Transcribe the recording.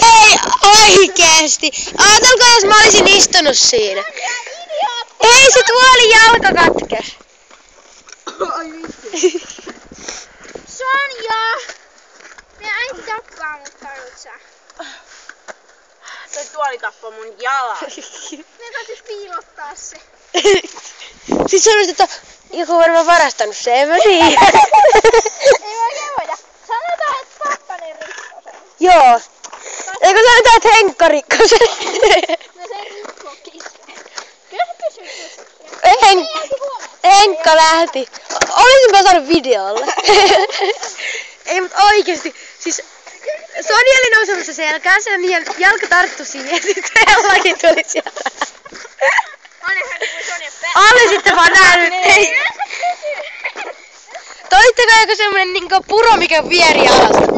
Ei oikeesti. Ajatelkaa jos mä olisin istunut siinä. Ei se tuoli jalka katkes. Sonja! Meidän äiti tappaa mut, tajut sä? Toi tuoli tappoi mun jalan. Meidän täytyis piilottaa se. Sitten sanoit, että joku varmaan varastanut sen. En mä tiedä. Ei me oikein voida. Sanotaan, että Tappanen rikkoi sen. Joo. Eikö sanotaan, että Henkka rikkoi sen? No se rikkokin. Kyllä se pysyy pystyssä. Henkka lähti. Olisinpä saanut videolle. Ei mut oikeesti. Siis Sonja oli nousemassa selkään, sen jalka tarttui siihen ja sitten Hellakin tuli sieltä. Olisitte vaan nähnyt. Toitteko joku semmonen niinku puro mikä vieri alasta?